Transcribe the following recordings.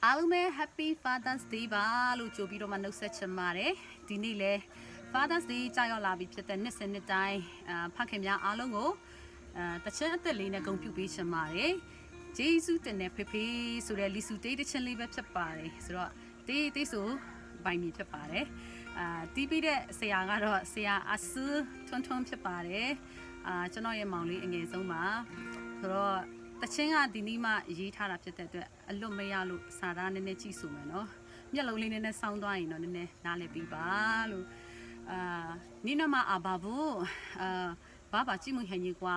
အားလုံးပဲ Happy Father's Day ပါလို့ကြိုပြီးတော့မှနှုတ်ဆက်ချင်ပါတယ်ဒီနေ့လဲ Father's Day ကြာရောက်လာပြီဖြစ်တဲ့နှစ်စဉ်နှစ်တိုင်းဖခင်များအားလုံးကိုတချင်အသက်လေးနဲ့ဂုဏ်ပြုပေးချင်ပါတယ်ဂျေဇုတင်တဲ့ဖေဖေဆိုတဲ့လီဆူတေးတချင်လေးပဲဖြစ်ပါတယ်ဆိုတော့တေးဆိုပိုင်မီဖြစ်ပါတယ်တီးပြီးတဲ့ဆရာကတော့ဆရာအဆူထွန်းဖြစ်ပါတယ်ကျွန်တော်ရဲ့မောင်လေးအငယ်ဆုံးပါဆိုတော့တချင်းကဒီနေ့မှရေးထားတာဖြစ်တဲ့အတွက်အလွတ်မရလို့စာသားနည်းနည်းကြည့်ဆိုမယ်နော်မျက်လုံးလေးနည်းနည်းစောင်းသွားရင်တော့နည်းနည်းနားလည်ပြီးပါလို့နိနမအဘာဘူးဘာဘာကြည့်မှုဟန်ကြီးကွာ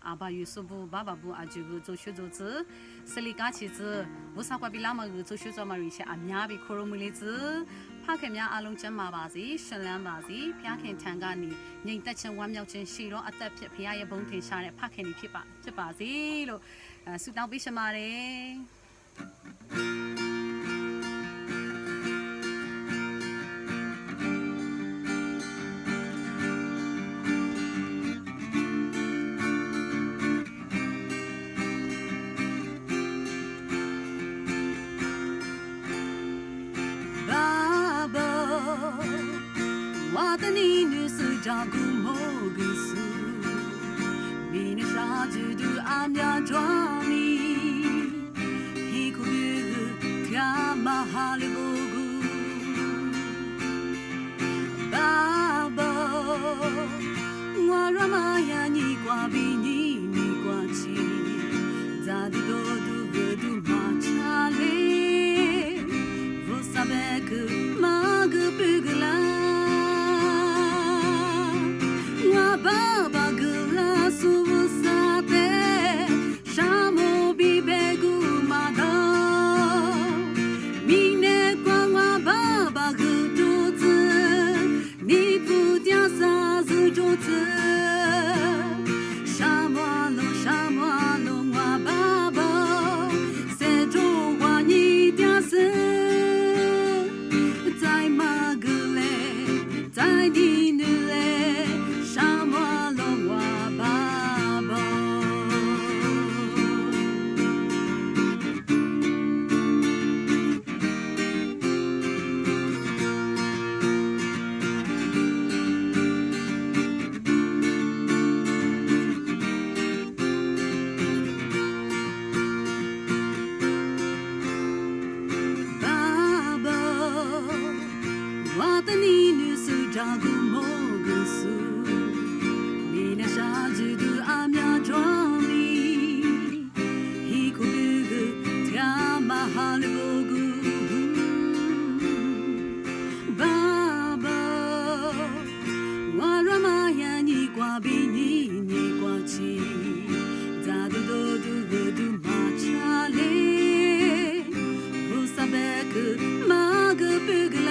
阿爸有说不，爸爸不阿舅不做学做子，是里家妻子，我啥怪比那么个做学做嘛一些阿娘比可容易子，怕看伢阿龙真嘛巴子，善良巴子，偏看参加你，人得趁万苗真西罗阿得偏偏也甭听下来，怕看你偏巴子咯，苏当为什么嘞？我的你女是照顾某个事，明年啥子都俺家装你，一口一个天马哈里不顾，爸爸，我让妈呀你挂比你挂起，咋的都马查嘞，我啥白个马个不个啦。爸爸个啦苏萨的，沙漠比白骨马刀，明年光我爸爸个桌子，你不掉啥子桌子？沙漠龙我爸爸，三周花你掉死，在马个嘞，在你那嘞。照顾某个事，明年啥子都俺家装你，一口一个天马哈里不顾，爸爸，我让妈呀你挂比你挂起，咋都马查嘞，不啥白个马个不个啦。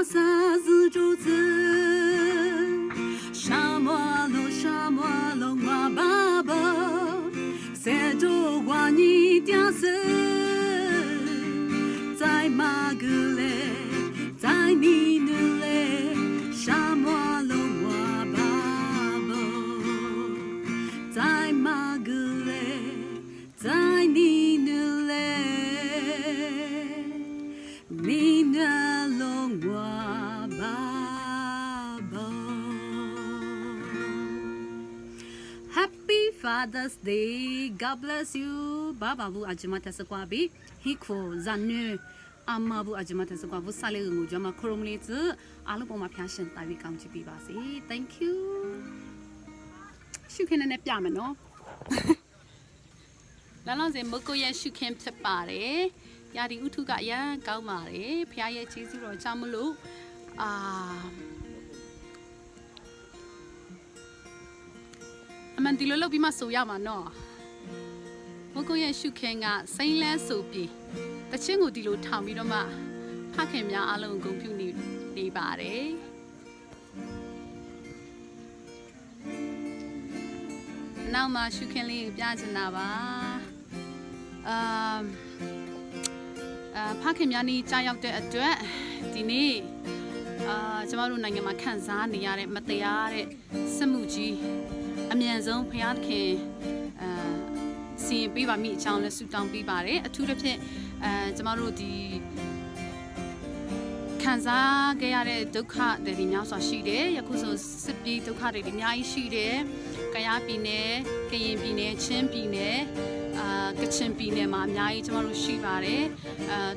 啥子桌子？沙漠龙我爸爸，三周花你掉死，在马格嘞，在你那嘞，沙漠龙我爸爸，在马格嘞，在你那嘞，你那龙我。Happy Father's Day. God bless you. Baba bu ajimata sakwabi. Hiko zanu. Amma bu ajimata sakwabu sale ngu jama kromle zu. Alu poma pyashin tawi kaunchi bi ba si. Thank you. ရှုခင်းနဲ့ပြမယ်နော်။လောလောဆယ်မုတ်ကိုရဲ့ရှုခင်းဖြစ်ပါတယ်။ရာဒီဥထုကအရန်ကောင်းပါတယ်။ဖခင်ရဲ့ကျေးဇူးတော်ကြောင့်မလို့အ မန်ဒီလိုလုပ်ပြီးမှဆိုရမှာနော်မကိုရဲ့ရှုခင်ကစိမ့်လန်းဆိုပြီးတချင်းကိုဒီလိုထောင်ပြီးတော့မှဖခင်များအားလုံးဂုဏ်ပြုနေပါတယ်နောက်မှရှုခင်လေးပြချင်တာပါဖခင်များနေ့ကြားရောက်တဲ့အတွက်ဒီနေ့ကျမတို့နိုင်ငံမှာခံစားနေရတဲ့မတရားတဲ့စစ်မှုကြီးအမြန်ဆုံးဖခင်စီရင်ပေးပါမိအကြောင်းလဲဆုတောင်းပေးပါတယ်အထူးသဖြင့်ကျမတို့ဒီခံစားခဲ့ရတဲ့ဒုက္ခတွေများစွာရှိတယ်ယခုဆိုစစ်ပြေးဒုက္ခတွေအများကြီးရှိတယ်ကယားပြည်နယ်ကရင်ပြည်နယ်ချင်းပြည်နယ်ကချင်ပြည်နယ်မှာအများကြီးကျမတို့ရှိပါတယ်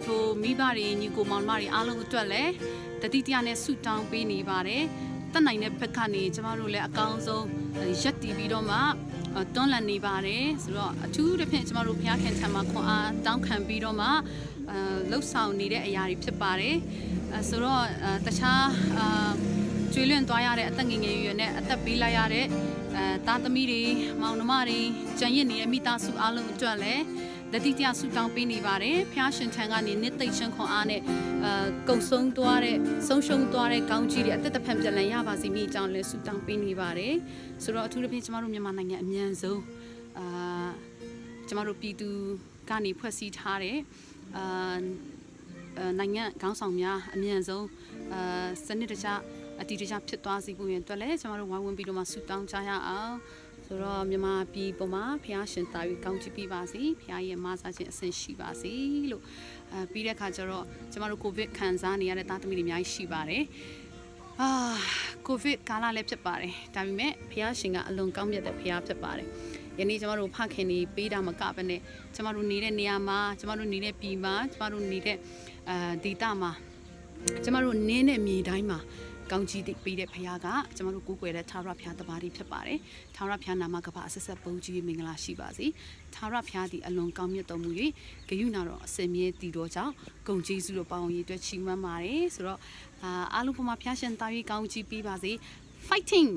ထိုမိဘတွေညီကိုမောင်မတွေအားလုံးအတွက်လည်းတတိတရနဲ့ဆုတောင်းပေးနေပါတယ်တက်နိုင်တဲ့ဘက်ကနေကျမတို့လည်းအကောင်းဆုံးရက်တည်ပြီးတော့မှတွန်းလှန်နေပါတယ်ဆိုတော့အထူးသဖြင့်ကျမတို့ဘုရားခင်ထံမှာခွန်အားတောင်းခံပြီးတော့မှလှုပ်ဆောင်နေတဲ့အရာတွေဖြစ်ပါတယ်ဆိုတော့တခြားကျွေးလွင့်သွားရတဲ့အသက်ငယ်ငယ်ရွယ်နဲ့အသက်ပေးလိုက်ရတဲ့သားသမီးတွေမောင်နှမတွေကြံရစ်နေတဲ့မိသားစုအားလုံးအတွက်လည်းတတိတရဆုတောင်းပေးနေပါတယ်ဖျားရှင်ထံကနေနှစ်သိမ့်ရှင်ခွန်အားနဲ့ကုံဆုံးသွားတဲ့ဆုံးရှုံးသွားတဲ့ကောင်းကြီးတွေအသက်တဖန်ပြန်လည်ရပါစေမိအကြောင်းလည်းဆုတောင်းပေးနေပါတယ်ဆိုတော့အထူးသဖြင့်ကျမတို့မြန်မာနိုင်ငံအမြန်ဆုံးကျမတို့ပြည်သူကနေဖွဲ့စည်းထားတဲ့နိုင်ငံခေါင်းဆောင်များအမြန်ဆုံးစနစ်တကျအတီးတကျဖြစ်သွားစေဖို့ရင်အတွက်လည်းကျမတို့ဝိုင်းဝန်းပြီးတော့မှဆုတောင်းကြရအောင်ဆိုတော့မြန်မာပြည်ပေါ်မှာဖခင်ရှင်တာပြီးကောင်းချီးပေးပါစေဖခင်ရဲ့မဆာခြင်းအဆင်ရှိပါစေလို့ပြီးတဲ့အခါကျတော့ကျမတို့ကိုဗစ်ခံစားနေရတဲ့သားသမီးတွေအများကြီးရှိပါတယ်ကိုဗစ်ကာလလည်းဖြစ်ပါတယ်ဒါပေမဲ့ဖခင်ရှင်ကအလွန်ကောင်းမြတ်တဲ့ဖခင်ဖြစ်ပါတယ်ယနေ့ကျမတို့ဖခင်နေပေးတာမကဘဲနဲ့ကျမတို့နေတဲ့နေရာမှာကျမတို့နေတဲ့ပြည်မှာကျမတို့နေတဲ့ဒေသမှာကျမတို့နင်းတဲ့မြေတိုင်းမှာကောင်းကြီးပေးတဲ့ဖခင်ကကျမတို့ကိုးကွယ်တဲ့ထာဝရဘုရားတပါးတိဖြစ်ပါတယ်။ထာဝရဘုရားနာမကပါအဆက်ဆက်ပုံကြီးမင်္ဂလာရှိပါစေ။ထာဝရဘုရားသည်အလွန်ကောင်းမြတ်တော်မူ၍ဂရုဏာတော်အစင်မြဲတည်တော်ကြောင့်ဂုဏ်ကျေးဇူးတော်ပေါင်းရည်အတွက်ချီးမွမ်းပါတယ်။ဆိုတော့အားလုံးပေါ်မှာဖျားရှင်တာ၍ကောင်းကြီးပေးပါစေ။ Fighting